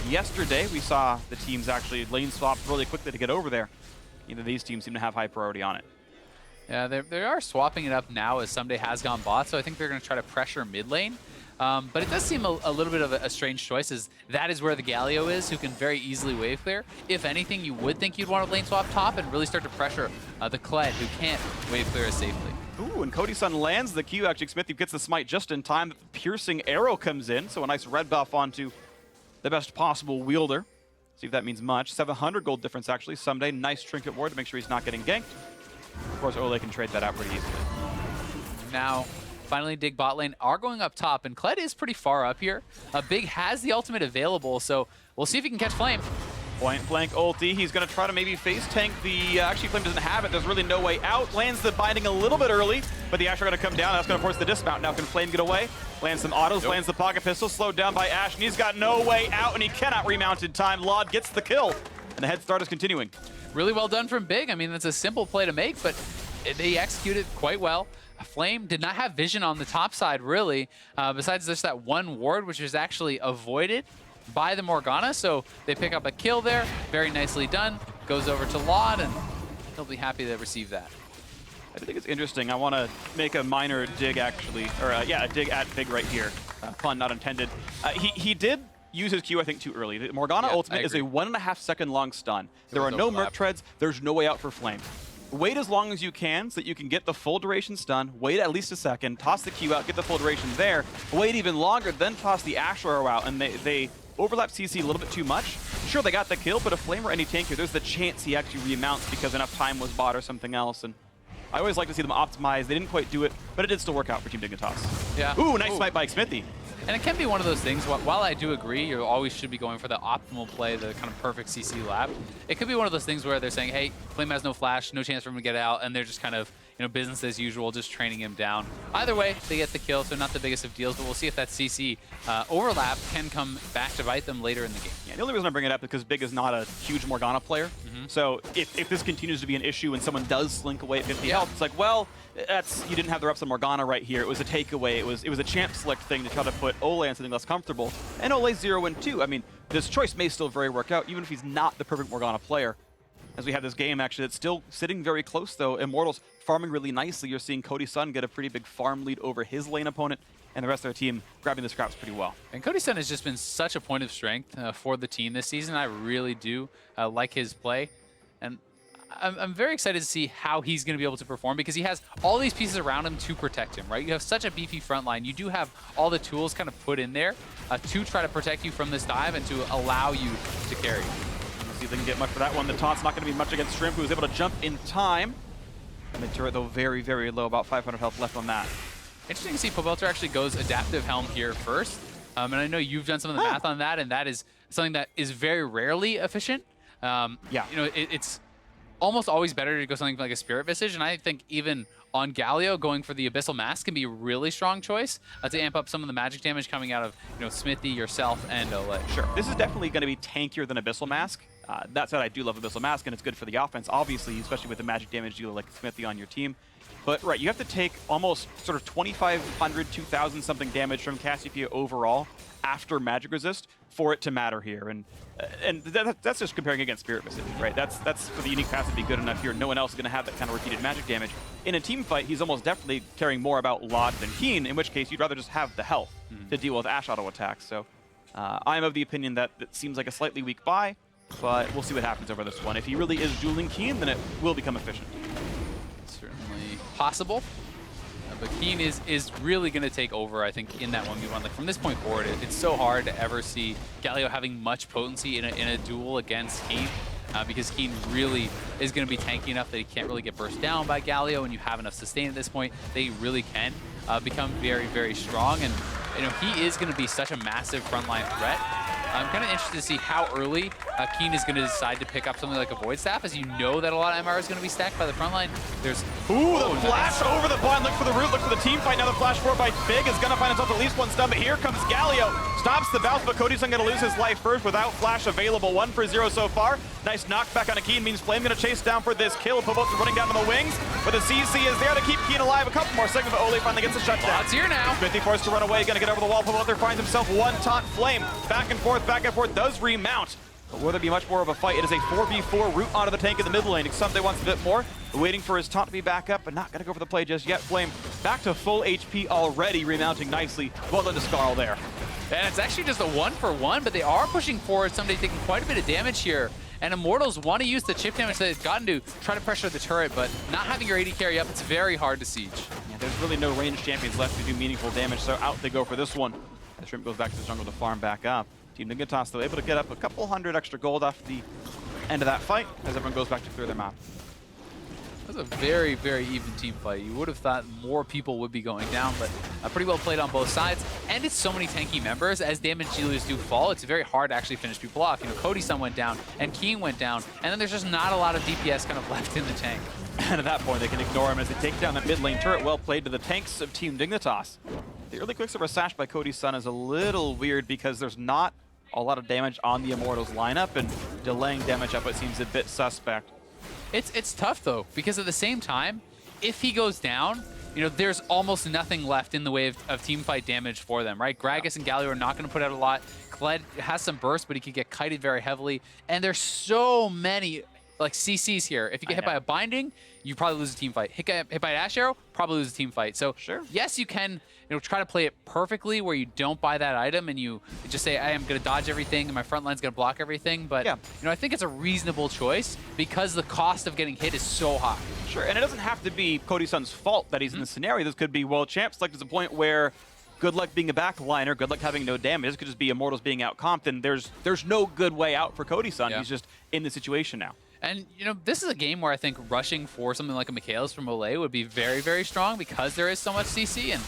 yesterday, we saw the teams actually lane swap really quickly to get over there. Either of these teams seem to have high priority on it. Yeah, they are swapping it up now as Someday has gone bot, so I think they're going to try to pressure mid lane. But it does seem a little bit of a strange choice, as that is where the Galio is, who can very easily wave clear. If anything, you would think you'd want to lane swap top and really start to pressure the Kled, who can't wave clear as safely. Ooh, and Cody Sun lands the Q. Actually, Smithy gets the smite just in time. The piercing arrow comes in, so a nice red buff onto the best possible wielder. See if that means much. 700 gold difference, actually. Someday, nice trinket ward to make sure he's not getting ganked. Of course, Ole can trade that out pretty easily. Now, finally, Dig bot lane are going up top, and Kled is pretty far up here. Big has the ultimate available, so we'll see if he can catch Flame. Point blank ulti. He's going to try to maybe face tank the... actually, Flame doesn't have it. There's really no way out. Lands the binding a little bit early, but the Ashe are going to come down. That's going to force the dismount. Now can Flame get away? Lands some autos, lands the pocket pistol, slowed down by Ashe, and he's got no way out, and he cannot remount in time. Laud gets the kill, and the head start is continuing. Really well done from Big. I mean, that's a simple play to make, but they executed quite well. Flame did not have vision on the top side, really, besides just that one ward, which was actually avoided by the Morgana, so they pick up a kill there. Very nicely done. Goes over to Laud, and he'll be happy to receive that. I think it's interesting. I want to make a minor dig, actually, or yeah, a dig at Big right here. Pun not intended. He did use his Q, I think, too early. The Morgana ultimate is a 1.5 second long stun. There are no Merc treads. There's no way out for Flame. wait as long as you can so that you can get the full duration stun, wait at least a second, toss the Q out, get the full duration there, wait even longer, then toss the Ash Arrow out, and they overlap CC a little bit too much. Sure, they got the kill, but if Flame were any tankier, there's the chance he actually remounts because enough time was bought or something else. And I always like to see them optimize. They didn't quite do it, but it did still work out for Team Dignitas. Yeah. Ooh, nice smite by Smithy. And it can be one of those things, while I do agree, you always should be going for the optimal play, the kind of perfect CC lab. It could be one of those things where they're saying, hey, Flame has no flash, no chance for him to get out, and they're just kind of, business as usual, just training him down. Either way, they get the kill, so not the biggest of deals, but we'll see if that CC overlap can come back to bite them later in the game. Yeah, the only reason I bring it up is because Big is not a huge Morgana player. So if this continues to be an issue and someone does slink away at 50 health, it's like, well, you didn't have the reps on Morgana right here. It was a takeaway. It was a champ select thing to try to put Ole on something less comfortable. And Ole's 0-2. I mean, this choice may still very work out, even if he's not the perfect Morgana player. As we have this game, actually, it's still sitting very close, though. Immortals farming really nicely. You're seeing Cody Sun get a pretty big farm lead over his lane opponent, and the rest of their team grabbing the scraps pretty well. And Cody Sun has just been such a point of strength for the team this season. I really do like his play. And I'm very excited to see how he's going to be able to perform because he has all these pieces around him to protect him, right? You have such a beefy front line. You do have all the tools kind of put in there to try to protect you from this dive and to allow you to carry. See if they can get much for that one. The taunt's not going to be much against Shrimp, who was able to jump in time. And the turret, though, very, very low, about 500 health left on that. Interesting to see Pobelter actually goes Adaptive Helm here first. And I know you've done some of the math on that, and that is something that is very rarely efficient. Yeah. It's almost always better to go something like a Spirit Visage, and I think even on Galio, going for the Abyssal Mask can be a really strong choice to amp up some of the magic damage coming out of Smithy, yourself, and Ole. Sure. This is definitely going to be tankier than Abyssal Mask. That said, I do love Abyssal Mask, and it's good for the offense, obviously, especially with the magic damage dealer like Smithy on your team. But, right, you have to take almost sort of 2,500, 2,000 something damage from Cassiopeia overall after magic resist for it to matter here. And that's just comparing against Spirit Visage, right? That's for the unique passive to be good enough here. No one else is going to have that kind of repeated magic damage. In a team fight, he's almost definitely caring more about Lot than Keen, in which case you'd rather just have the health to deal with Ash auto attacks. So I'm of the opinion that it seems like a slightly weak buy, but we'll see what happens over this one. If he really is dueling Keen, then it will become efficient. Certainly possible. But Keen is really going to take over, I think, in that 1v1. Like, from this point forward, it's so hard to ever see Galio having much potency in a duel against Keen, because Keen really is going to be tanky enough that he can't really get burst down by Galio, and you have enough sustain at this point that he really can become very, very strong. And he is going to be such a massive frontline threat. I'm kind of interested to see how early Keen is going to decide to pick up something like a Void Staff, as you know that a lot of MR is going to be stacked by the front line. There's the flash over the blind. Look for the root, look for the team fight. Now the flash forward by Big is going to find himself at least one stun, but here comes Galio. Stops the bounce, but Cody's going to lose his life first without flash available. 1 for 0 so far. Nice knockback on a Keen means Flame going to chase down for this kill. Pobelter running down to the wings, but the CC is there to keep Keen alive. A couple more seconds, but Ole finally gets a shutdown. It's here now. Smithy forced to run away, going to get over the wall. Pobelter finds himself one taunt. Flame back and forth, does remount. But will there be much more of a fight? It is a 4v4 route onto the tank in the mid lane. Xamte wants a bit more, waiting for his taunt to be back up, but not going to go for the play just yet. Flame back to full HP already, remounting nicely. Well done to Skarl there. And it's actually just a 1-for-1, but they are pushing forward. Somebody taking quite a bit of damage here. And Immortals want to use the chip damage that they've gotten to try to pressure the turret, but not having your AD carry up, it's very hard to siege. Yeah, there's really no ranged champions left to do meaningful damage, so out they go for this one. The Shrimp goes back to the jungle to farm back up. Team Dignitas, though, able to get up a couple hundred extra gold off the end of that fight as everyone goes back to clear their map. That was a very, very even team fight. You would have thought more people would be going down, but pretty well played on both sides. And it's so many tanky members. As damage dealers do fall, it's very hard to actually finish people off. Cody Sun went down, and Keen went down, and then there's just not a lot of DPS kind of left in the tank. And at that point, they can ignore him as they take down that mid lane turret. Well played to the tanks of Team Dignitas. The early Quicksilver Sash by Cody Sun is a little weird because there's not a lot of damage on the Immortals lineup, and delaying damage up it seems a bit suspect. It's tough, though, because at the same time, if he goes down, there's almost nothing left in the way of team fight damage for them, right? Gragas and Galio are not going to put out a lot. Kled has some burst, but he could get kited very heavily. And there's so many like CCs here. If you get hit know. by a binding, you probably lose a team fight. Hit by an Ash Arrow, probably lose a team fight. So Sure. yes, you can try to play it perfectly where you don't buy that item and you just say, I am going to dodge everything and my front line's going to block everything. But I think it's a reasonable choice because the cost of getting hit is so high. Sure, and it doesn't have to be Cody Sun's fault that he's in this scenario. This could be, well, Champ Select is a point where good luck being a backliner, good luck having no damage. This could just be Immortals being outcomped, and there's no good way out for Cody Sun. He's just in the situation now. And, this is a game where I think rushing for something like a Michaelis from Olay would be very, very strong because there is so much CC, and,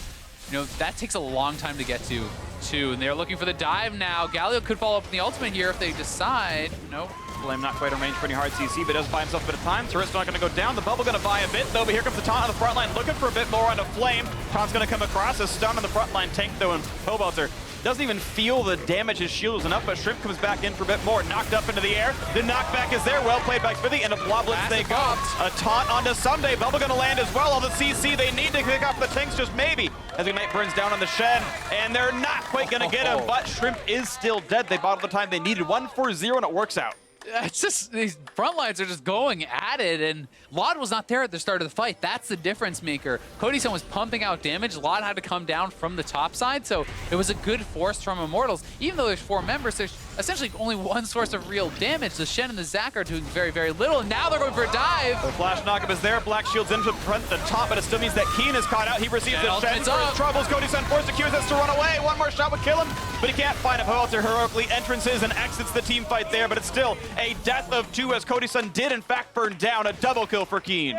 that takes a long time to get to, too. And they're looking for the dive now. Galio could follow up in the ultimate here if they decide. Nope. Flame not quite in range for any hard CC, but does buy himself a bit of time. Turret's not going to go down. The bubble going to buy a bit, though, but here comes the taunt on the front line, looking for a bit more on the Flame. Taunt's going to come across. A stun on the front line tank, though, and Cobelter doesn't even feel the damage. His shield was enough, but Shrimp comes back in for a bit more. Knocked up into the air. The knockback is there. Well played by Smithy, and a Bloblets they go. A taunt onto Sunday. Bubble going to land as well. All the CC they need to kick off the tanks, just maybe, as Ignite burns down on the Shen, and they're not quite going to get him, but Shrimp is still dead. They bought all the time they needed. 1-4-0, and it works out. It's just, these front lines are just going at it, and Lod was not there at the start of the fight. That's the difference maker. Cody Sun was pumping out damage. Lod had to come down from the top side, so it was a good force from Immortals. Even though there's 4 members, there's essentially only one source of real damage. The Shen and the Zac are doing very, very little, and now they're going for a dive. The flash knockup is there. Black Shield's into the top, but it still means that Keen is caught out. He receives the Shen for his troubles. Cody Sun forced to Q-Sets to run away. One more shot would kill him, but he can't find a Hoelter heroically entrances and exits the team fight there, but it's still a death of 2 as Cody Sun did in fact burn down. A double kill for Keen.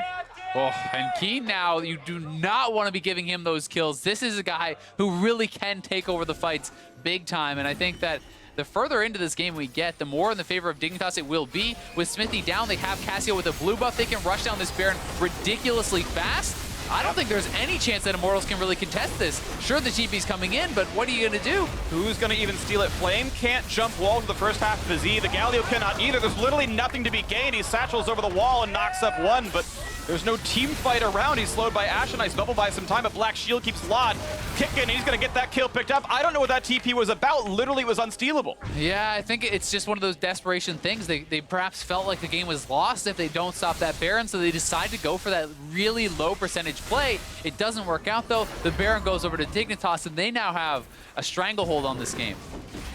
Oh, and Keen now, you do not want to be giving him those kills. This is a guy who really can take over the fights big time, and I think that the further into this game we get, the more in the favor of Dignitas it will be. With Smithy down, they have Cassio with a blue buff. They can rush down this Baron ridiculously fast. I don't think there's any chance that Immortals can really contest this. Sure, the TP's coming in, but what are you going to do? Who's going to even steal it? Flame can't jump walls the first half of his E. The Galio cannot either. There's literally nothing to be gained. He satchels over the wall and knocks up one, but there's no team fight around. He's slowed by Ashe, and Ice Bubble by some time, but Black Shield keeps Lod kicking. He's going to get that kill picked up. I don't know what that TP was about. Literally, it was unstealable. Yeah, I think it's just one of those desperation things. They perhaps felt like the game was lost if they don't stop that Baron, so they decide to go for that really low percentage play. It doesn't work out, though. The Baron goes over to Dignitas, and they now have a stranglehold on this game.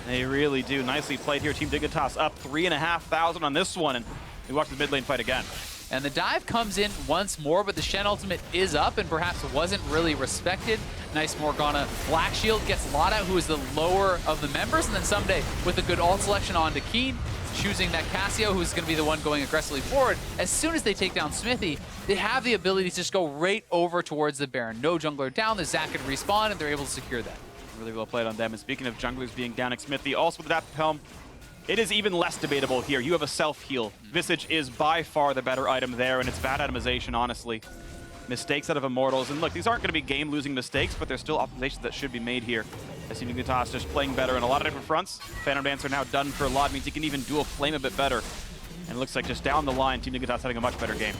They really do. Nicely played here. Team Dignitas up 3,500 on this one, and we watch the mid lane fight again. And the dive comes in once more, but the Shen ultimate is up and perhaps wasn't really respected. Nice Morgana. Black Shield gets Lotta, who is the lower of the members, and then Someday with a good ult selection onto Keen, choosing that Cassio, who's going to be the one going aggressively forward. As soon as they take down Smithy, they have the ability to just go right over towards the Baron. No jungler down, the Zac can respawn, and they're able to secure that. Really well played on them. And speaking of junglers being down, Smithy also with that helm, it is even less debatable here. You have a self-heal. Visage is by far the better item there, and it's bad itemization, honestly. Mistakes out of Immortals. And look, these aren't going to be game-losing mistakes, but there's still optimizations that should be made here. I see Dignitas just playing better in a lot of different fronts. Phantom Dancer now done for Lod, means he can even dual flame a bit better. And it looks like just down the line, Team Dignitas having a much better game.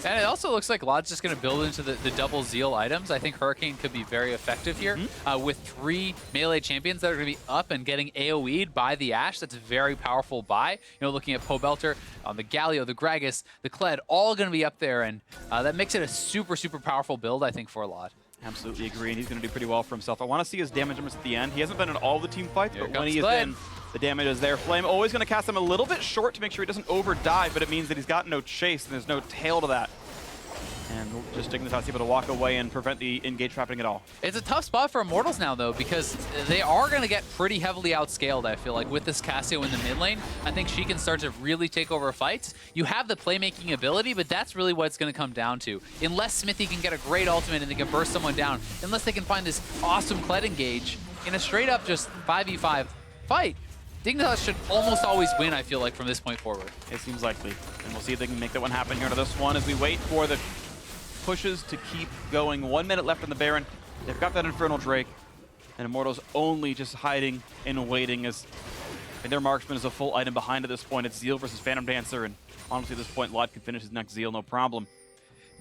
And it also looks like Lod's just going to build into the double Zeal items. I think Hurricane could be very effective here with 3 melee champions that are going to be up and getting AoE'd by the Ashe. That's a very powerful buy. Looking at Pobelter, the Galio, the Gragas, the Kled, all going to be up there, and that makes it a super, super powerful build, I think, for Lod. Absolutely agree, and he's going to do pretty well for himself. I want to see his damage numbers at the end. He hasn't been in all the team fights, but when he is in, the damage is there. Flame always going to cast him a little bit short to make sure he doesn't over-dive, but it means that he's got no chase, and there's no tail to that. And just Dignitas able to walk away and prevent the engage happening at all. It's a tough spot for Immortals now, though, because they are going to get pretty heavily outscaled, I feel like, with this Cassio in the mid lane. I think she can start to really take over fights. You have the playmaking ability, but that's really what it's going to come down to. Unless Smithy can get a great ultimate and they can burst someone down, unless they can find this awesome Kled engage in a straight-up just 5v5 fight, Dignitas should almost always win, I feel like, from this point forward. It seems likely. And we'll see if they can make that one happen here to this one as we wait for the pushes to keep going. 1 minute left on the Baron. They've got that Infernal Drake, and Immortals only just hiding and waiting as their Marksman is a full item behind at this point. It's Zeal versus Phantom Dancer, and honestly at this point, Lod can finish his next Zeal, no problem.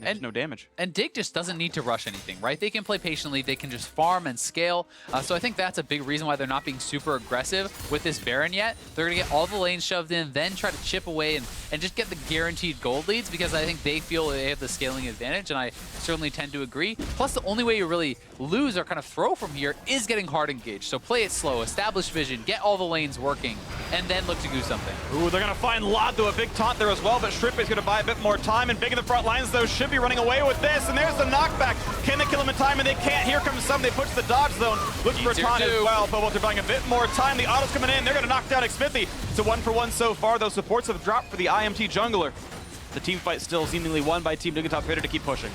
There's no damage. And Dig just doesn't need to rush anything, right? They can play patiently. They can just farm and scale. So I think that's a big reason why they're not being super aggressive with this Baron yet. They're going to get all the lanes shoved in, then try to chip away and just get the guaranteed gold leads because I think they feel they have the scaling advantage, and I certainly tend to agree. Plus, the only way you really lose or kind of throw from here is getting hard engaged. So play it slow, establish vision, get all the lanes working, and then look to do something. Ooh, they're going to find Lado, a big taunt there as well, but Shrimp is going to buy a bit more time, and Big in the front lines, though, should be running away with this, and there's the knockback. Can they kill him in time? And they can't. Here comes some. They push the dodge zone, looking for a taunt as well, but they're buying a bit more time. The auto's coming in. They're going to knock down Xmithy. It's a 1-for-1 so far, though supports have dropped for the IMT jungler. The team fight still seemingly won by Team Dignitas, ready to keep pushing.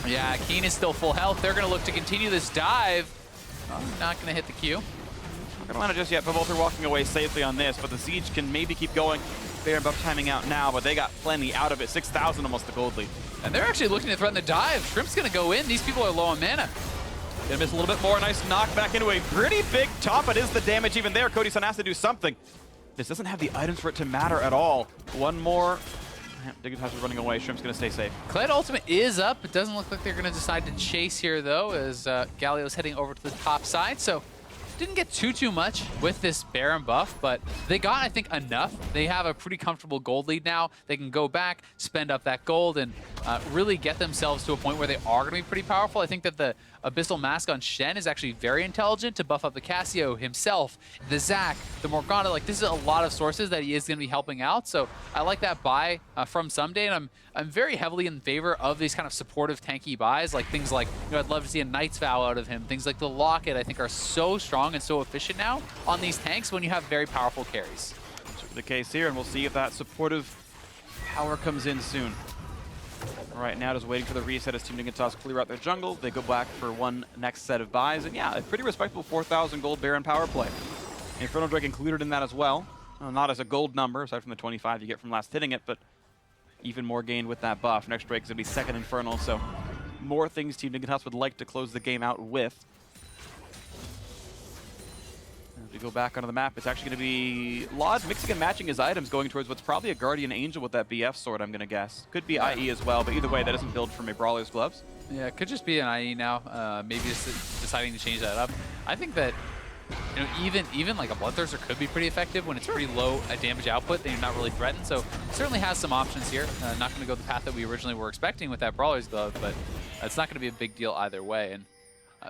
Yeah, Keen is still full health. They're going to look to continue this dive. Oh, not going to hit the Q. Not gonna land it just yet, but both are walking away safely on this, but the Siege can maybe keep going. They're above timing out now, but they got plenty out of it. 6,000 almost the gold lead. And they're actually looking to threaten the dive. Shrimp's going to go in. These people are low on mana. Gonna miss a little bit more. Nice knockback into a pretty big top, but is the damage even there? Cody Sun has to do something. This doesn't have the items for it to matter at all. One more. Dignitas is running away. Shrimp's gonna stay safe. Kled ultimate is up. It doesn't look like they're going to decide to chase here, though, as Galio's heading over to the top side. So didn't get too much with this Baron buff, but they got, I think, enough. They have a pretty comfortable gold lead now. They can go back, spend up that gold, and really get themselves to a point where they are going to be pretty powerful. I think that the Abyssal Mask on Shen is actually very intelligent to buff up the Cassio himself, the Zac, the Morgana. Like, this is a lot of sources that he is going to be helping out. So I like that buy from Someday, and I'm very heavily in favor of these kind of supportive tanky buys, like things like, you know, I'd love to see a Knight's Vow out of him. Things like the Locket, I think, are so strong and so efficient now on these tanks when you have very powerful carries. That's the case here, and we'll see if that supportive power comes in soon. Right now, just waiting for the reset as Team Dignitas clear out their jungle. They go back for one next set of buys, and yeah, a pretty respectable 4,000 gold Baron power play. Infernal Drake included in that as well. Not as a gold number, aside from the 25 you get from last hitting it, but even more gained with that buff. Next Drake's gonna be second Infernal, so more things Team Dignitas would like to close the game out with. As we go back onto the map, it's actually going to be Lod mixing and matching his items, going towards what's probably a Guardian Angel with that BF sword, I'm going to guess. Could be IE as well, but either way, that doesn't build from a Brawler's Gloves. Yeah, it could just be an IE now. Maybe just deciding to change that up. I think that, you know, even like a Bloodthirster could be pretty effective when it's pretty low damage output, then you're not really threatened. So certainly has some options here. Not going to go the path that we originally were expecting with that Brawler's Glove, but it's not going to be a big deal either way. And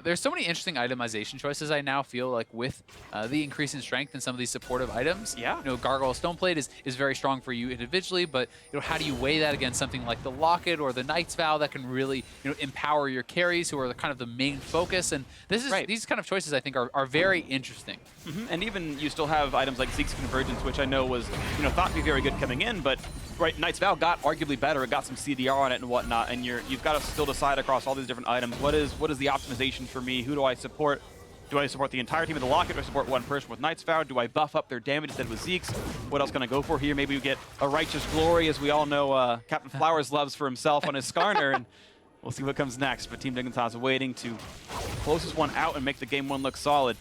there's so many interesting itemization choices I now feel like with the increase in strength and some of these supportive items. Yeah. You know, Gargoyle Stoneplate is very strong for you individually, but you know, how do you weigh that against something like the Locket or the Knight's Vow that can really, you know, empower your carries who are the kind of the main focus? And this is these kind of choices I think are very interesting. And even you still have items like Zeke's Convergence, which I know was, you know, thought to be very good coming in, but Knight's Vow got arguably better. It got some CDR on it and whatnot, and you've got to still decide across all these different items, what is the optimization for me? Who do I support? Do I support the entire team with the Locket? Do I support one person with Knight's Vow? Do I buff up their damage instead with Zeke's? What else can I go for here? Maybe you get a Righteous Glory, as we all know Captain Flowers loves for himself on his Skarner, and we'll see what comes next. But Team Dignitas waiting to close this one out and make the game one look solid.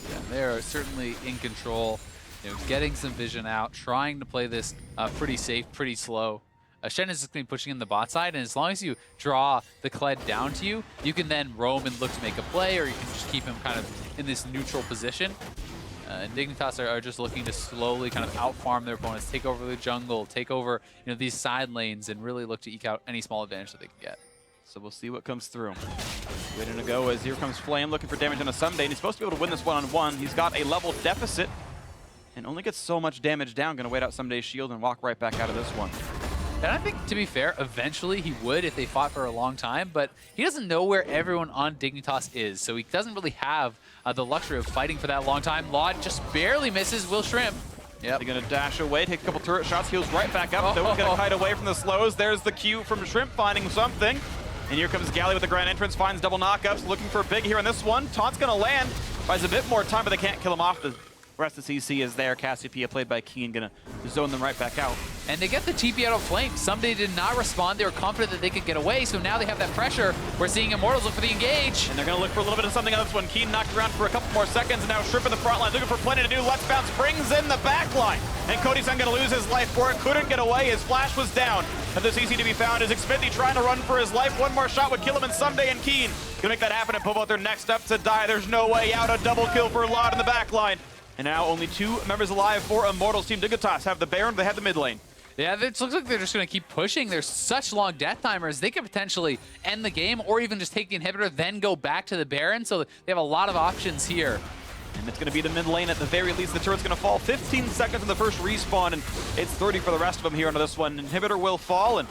Yeah, they are certainly in control. You know, getting some vision out, trying to play this pretty safe, pretty slow. Shen is just going to be pushing in the bot side, and as long as you draw the Kled down to you, you can then roam and look to make a play, or you can just keep him kind of in this neutral position. And Dignitas are just looking to slowly kind of out-farm their opponents, take over the jungle, take over, you know, these side lanes, and really look to eke out any small advantage that they can get. So we'll see what comes through. Waiting to go as here comes Flame looking for damage on a Someday, and he's supposed to be able to win this one-on-one. He's got a level deficit and only gets so much damage down. Gonna wait out Someday's shield and walk right back out of this one. And I think, to be fair, eventually he would if they fought for a long time, but he doesn't know where everyone on Dignitas is, so he doesn't really have the luxury of fighting for that long time. Lod just barely misses Will Shrimp. Yep. They're gonna dash away, take a couple turret shots, heals right back up. They're gonna kite away from the slows. There's the Q from Shrimp finding something. And here comes Galley with the grand entrance, finds double knockups, looking for a big here on this one. Taunt's gonna land, buys a bit more time, but they can't kill him off. The Rest of CC is there. Cassiopeia, played by Keen, gonna zone them right back out. And they get the TP out of Flame. Someday did not respond. They were confident that they could get away, so now they have that pressure. We're seeing Immortals look for the engage. And they're gonna look for a little bit of something on this one. Keen knocked around for a couple more seconds, and now Shrimp in the front line, looking for plenty to do. Let's Bounce brings in the back line. And Cody-san gonna lose his life for it. Couldn't get away. His flash was down. And the CC to be found is Xfinity trying to run for his life. One more shot would kill him, and Someday and Keen gonna make that happen and pull out their next up to die. There's no way out. A double kill for Lod in the back line. And now only 2 members alive for Immortals. Team Dignitas have the Baron, they have the mid lane. Yeah, it looks like they're just going to keep pushing. There's such long death timers. They could potentially end the game or even just take the inhibitor, then go back to the Baron. So they have a lot of options here. And it's going to be the mid lane at the very least. The turret's going to fall 15 seconds in the first respawn, and it's 30 for the rest of them here onto this one. Inhibitor will fall, and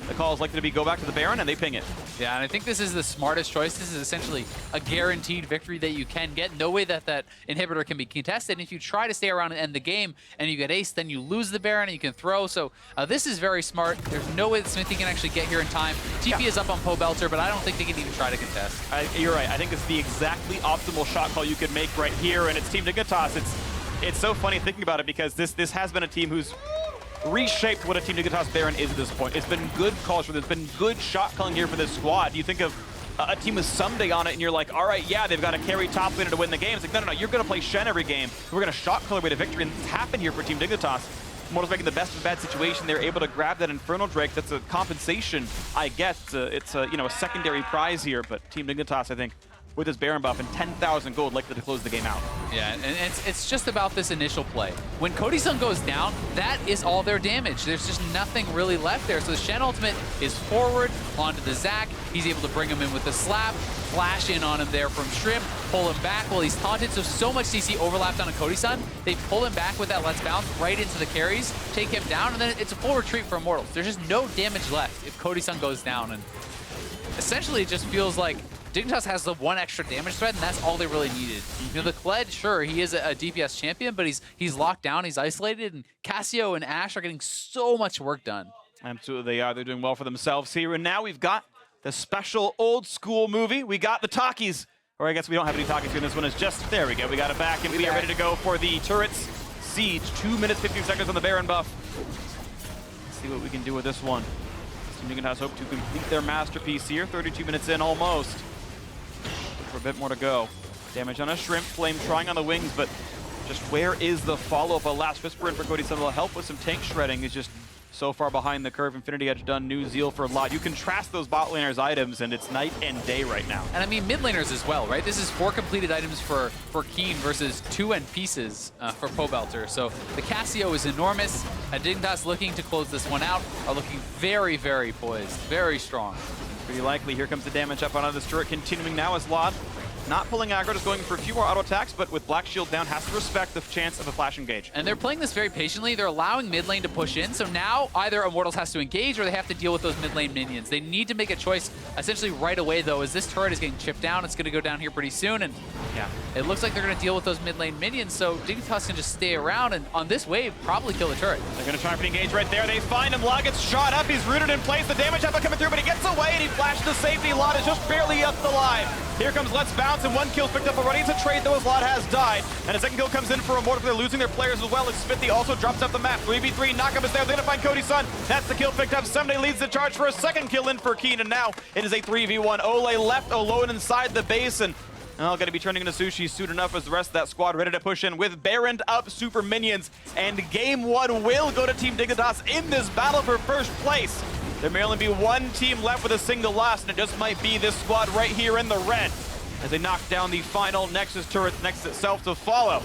the call is likely to be go back to the Baron, and they ping it. Yeah, and I think this is the smartest choice. This is essentially a guaranteed victory that you can get. No way that that inhibitor can be contested. And if you try to stay around and end the game and you get aced, then you lose the Baron and you can throw. So this is very smart. There's no way that Smithy can actually get here in time. TP is up on Pobelter, but I don't think they can even try to contest. You're right. I think it's the exactly optimal shot call you could make right here, and it's Team Dignitas. It's so funny thinking about it because this has been a team who's reshaped what a Team Dignitas Baron is at this point. It's been good calls for this, been good shot calling here for this squad. You think of a team with Someday on it and you're like, all right, yeah, they've got to carry top laner to win the game. It's like, no, you're going to play Shen every game. We're going to shot call our way to victory, and it's happened here for Team Dignitas. Immortals making the best of bad situation. They're able to grab that Infernal Drake. That's a compensation, I guess. It's a, you know, a secondary prize here, but Team Dignitas, I think, with his Baron buff and 10,000 gold, likely to close the game out. Yeah, and it's just about this initial play. When Cody-san goes down, that is all their damage. There's just nothing really left there. So the Shen ultimate is forward onto the Zac. He's able to bring him in with the slap, flash in on him there from Shrimp, pull him back while he's taunted. So much CC overlapped on a Cody-san. They pull him back with that Let's Bounce right into the carries, take him down, and then it's a full retreat for Immortals. There's just no damage left if Cody-san goes down. And essentially it just feels like Dignitas has the one extra damage threat, and that's all they really needed. You know, the Kled, sure, he is a DPS champion, but he's locked down, he's isolated, and Cassio and Ashe are getting so much work done. Absolutely, they are. They're doing well for themselves here. And now we've got the special old school movie. We got the talkies, or I guess we don't have any talkies here. This one is just, there we go. We got it back, and we are ready to go for the turrets siege. 2 minutes, 15 seconds on the Baron buff. Let's see what we can do with this one. Team Dignitas hope to complete their masterpiece here. 32 minutes in, almost. For a bit more to go. Damage on a Shrimp, Flame trying on the wings, but just where is the follow-up? A last Whisper in for Cody-san will help with some tank shredding. Is just so far behind the curve. Infinity Edge done, new Zeal for a lot. You contrast those bot laners' items, and it's night and day right now. And I mean, mid laners as well, right? This is 4 completed items for Keen versus 2 end pieces for Pobelter. So the Cassio is enormous. Dignitas looking to close this one out, are looking very, very poised, very strong. Pretty likely. Here comes the damage up onto this turret, continuing now as Lod not pulling aggro, just going for a few more auto attacks, but with Black Shield down, has to respect the chance of a flash engage. And they're playing this very patiently. They're allowing mid lane to push in, so now either Immortals has to engage or they have to deal with those mid lane minions. They need to make a choice essentially right away, though, as this turret is getting chipped down. It's going to go down here pretty soon, and yeah, it looks like they're going to deal with those mid lane minions, so Dignitas can just stay around and on this wave probably kill the turret. They're going to try for the engage right there. They find him. Lod gets shot up. He's rooted in place. The damage up coming through, but he gets away and he flashed to safety. Lod is just barely up alive. Here comes Let's Bounce, and 1 kill picked up already. It's a trade, though, as Lod has died. And a second kill comes in for Immortals. They're losing their players as well, as Smithy also drops up the map. 3v3, knockup is there. They're going to find Cody-san. That's the kill picked up. Someday leads the charge for a second kill in for Keen, and now it is a 3v1. Ole left alone inside the base, and going to be turning into sushi soon enough as the rest of that squad ready to push in with Baron up super minions. And game 1 will go to Team Dignitas in this battle for first place. There may only be one team left with a single loss, and it just might be this squad right here in the red as they knock down the final Nexus turret, Nexus itself to follow.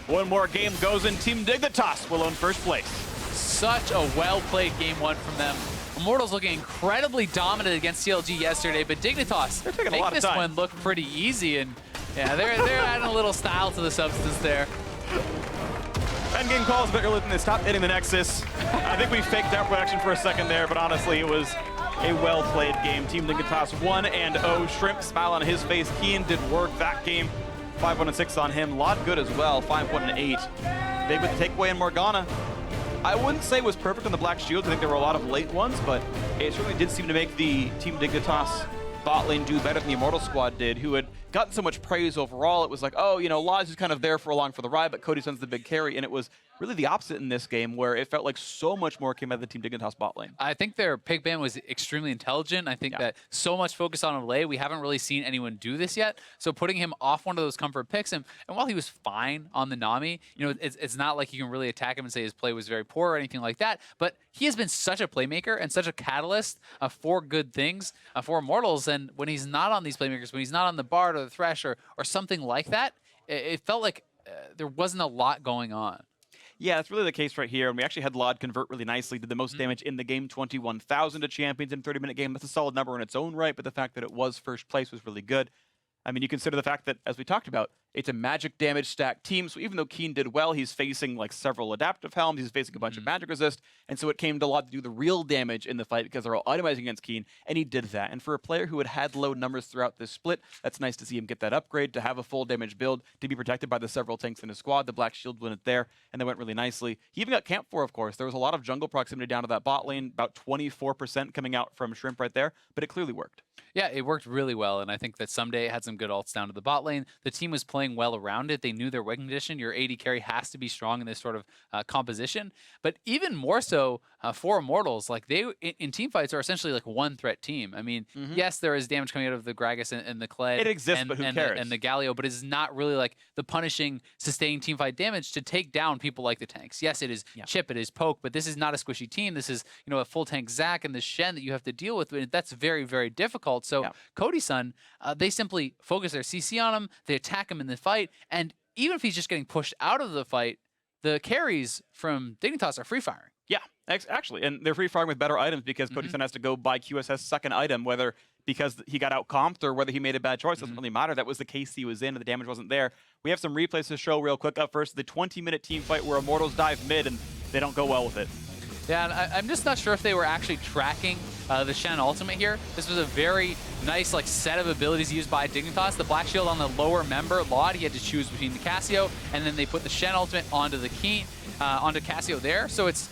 One more game goes and Team Dignitas will own first place. Such a well-played game 1 from them. Immortals looking incredibly dominant against CLG yesterday, but Dignitas make this one look pretty easy, and yeah, they're adding a little style to the substance there. Endgame calls a bit earlier than they stopped hitting the Nexus. I think we faked out production for a second there, but honestly, it was a well-played game. Team Dignitas 1-0. Shrimp, smile on his face. Keen did work that game. 5-1-6 on him. Lod good as well. 5-1-8. Big with the takeaway in Morgana. I wouldn't say it was perfect on the Black Shields. I think there were a lot of late ones, but it certainly did seem to make the Team Dignitas bot lane do better than the Immortal squad did, who had gotten so much praise overall. It was like, oh, you know, Lodge is kind of there for along for the ride, but Cody Sun's the big carry, and it was really the opposite in this game, where it felt like so much more came out of the Team Dignitas bot lane. I think their pick ban was extremely intelligent. I think that so much focus on Olay, we haven't really seen anyone do this yet. So putting him off one of those comfort picks, and while he was fine on the Nami, you know, it's not like you can really attack him and say his play was very poor or anything like that, but he has been such a playmaker and such a catalyst for good things for Immortals, and when he's not on these playmakers, when he's not on the Bard or the Thresh or something like that, it felt like there wasn't a lot going on. Yeah, that's really the case right here. And we actually had Lod convert really nicely, did the most damage in the game, 21,000 to champions in a 30-minute game. That's a solid number in its own right, but the fact that it was first place was really good. I mean, you consider the fact that, as we talked about, it's a magic damage stack team, so even though Keen did well, he's facing like several adaptive helms, he's facing a bunch of magic resist, and so it came to Lod to do the real damage in the fight because they're all itemizing against Keen, and he did that. And for a player who had low numbers throughout this split, that's nice to see him get that upgrade, to have a full damage build, to be protected by the several tanks in his squad. The Black Shield went there, and they went really nicely. He even got camped for, of course. There was a lot of jungle proximity down to that bot lane, about 24% coming out from Shrimp right there, but it clearly worked. Yeah, it worked really well, and I think that Someday had some good ults down to the bot lane. The team was playing well around it. They knew their win condition. Your AD carry has to be strong in this sort of composition, but even more so for Immortals, like they in team fights are essentially like one threat team. I mean, yes, there is damage coming out of the Gragas and the Kled. It exists, but who cares? And the Galio, but it's not really like the punishing, sustaining team fight damage to take down people like the tanks. Yes, it is Chip, it is Poke, but this is not a squishy team. This is, you know, a full tank Zac and the Shen that you have to deal with. That's very, very difficult. So Cody Sun, they simply focus their CC on him, they attack him in the fight, and even if he's just getting pushed out of the fight, the carries from Dignitas are free firing. Yeah, actually, and they're free firing with better items because Cody Sun has to go buy QSS second item, whether because he got out comped or whether he made a bad choice, doesn't really matter. That was the case he was in, and the damage wasn't there. We have some replays to show real quick. Up first, the 20-minute team fight where Immortals dive mid, and they don't go well with it. Yeah, and I'm just not sure if they were actually tracking the Shen ultimate here. This was a very nice like set of abilities used by Dignitas. The Black Shield on the lower member, Laud, he had to choose between the Cassio, and then they put the Shen ultimate onto the Keen, onto Cassio there. So it's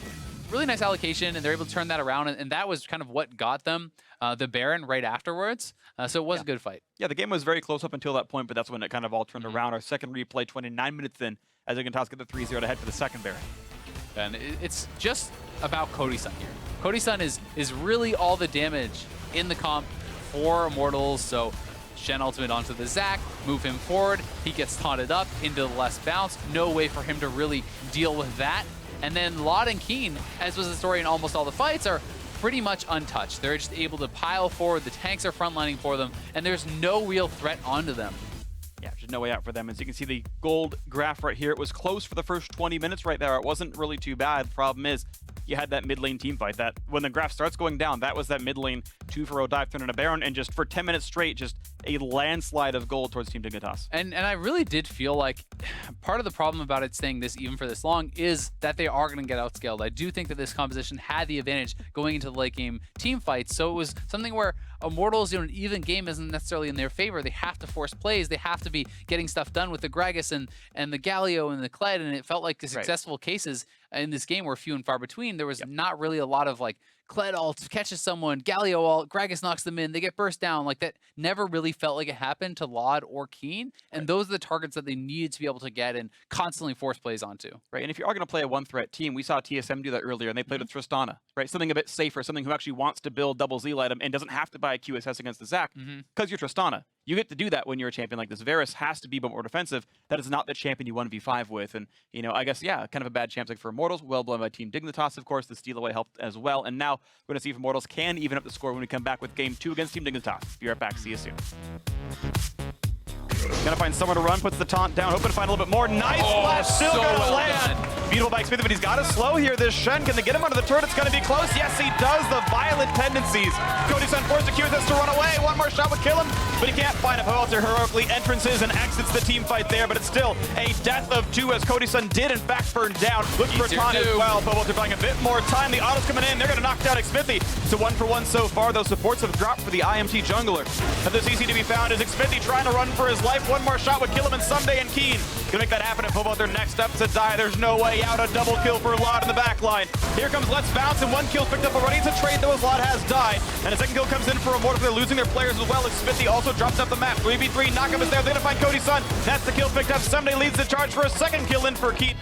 really nice allocation, and they're able to turn that around, and that was kind of what got them the Baron right afterwards. So it was a good fight. Yeah, the game was very close up until that point, but that's when it kind of all turned around. Our second replay, 29 minutes in, as Dignitas get the 3-0 to head for the second Baron. And it's just about Cody Sun here. Cody Sun is really all the damage in the comp for Immortals. So Shen ultimate onto the Zac, move him forward. He gets taunted up into the less bounce. No way for him to really deal with that. And then Laud and Keen, as was the story in almost all the fights, are pretty much untouched. They're just able to pile forward. The tanks are frontlining for them, and there's no real threat onto them. Yeah, just no way out for them. As you can see the gold graph right here, it was close for the first 20 minutes right there. It wasn't really too bad. The problem is you had that mid lane team fight. That when the graph starts going down, that was that mid lane 2-for-0 dive turn into Baron, and just for 10 minutes straight, just a landslide of gold towards Team Dignitas. And I really did feel like part of the problem about it staying this even for this long is that they are going to get outscaled. I do think that this composition had the advantage going into the late game team fights, so it was something where Immortals, you know, an even game isn't necessarily in their favor. They have to force plays. They have to be getting stuff done with the Gragas and the Galio and the Kled, and it felt like the successful cases in this game were few and far between. There was not really a lot of like Kled ult catches someone, Galio ult, Gragas knocks them in, they get burst down. Like that never really felt like it happened to Laud or Keen, and those are the targets that they needed to be able to get and constantly force plays onto. Right, and if you are going to play a one-threat team, we saw TSM do that earlier, and they played with Tristana, right? Something a bit safer, something who actually wants to build double Z item and doesn't have to buy a QSS against the Zac because you're Tristana. You get to do that when you're a champion like this. Varus has to be more defensive. That is not the champion you 1v5 with. And, you know, I guess, yeah, kind of a bad champ like for Immortals. Well blown by Team Dignitas, of course. The steal away helped as well. And now we're going to see if Immortals can even up the score when we come back with Game 2 against Team Dignitas. Be right back. See you soon. Gonna find somewhere to run, puts the taunt down, hoping to find a little bit more. Nice flash, still gonna land. Beautiful by Xmithie, but he's got to slow here. This Shen, can they get him under the turret? It's gonna be close. Yes, he does. The violent tendencies. Cody Sun forced to QSS to run away. One more shot would kill him, but he can't find him. Powelter heroically entrances and exits the team fight there, but it's still a death of two as Cody Sun did in fact burn down. Looking for a taunt as well. Powelter buying a bit more time. The auto's coming in. They're gonna knock down Xmithie. It's a 1-for-1 so far. Those supports have dropped for the IMT jungler. And the CC to be found is Xmithie trying to run for his life. One more shot would kill him, and Someday and Keen gonna make that happen. And Powelter next up to die. There's no way out. A double kill for Laud in the back line. Here comes Let's Bounce, and one kill picked up already. It's a trade though as Laud has died. And a second kill comes in for Immortals. They're losing their players as well. Xmithie also also drops up the map. 3v3, Knockup is there. They're going to find Cody's son. That's the kill picked up. Somebody leads the charge for a second kill in for Keat.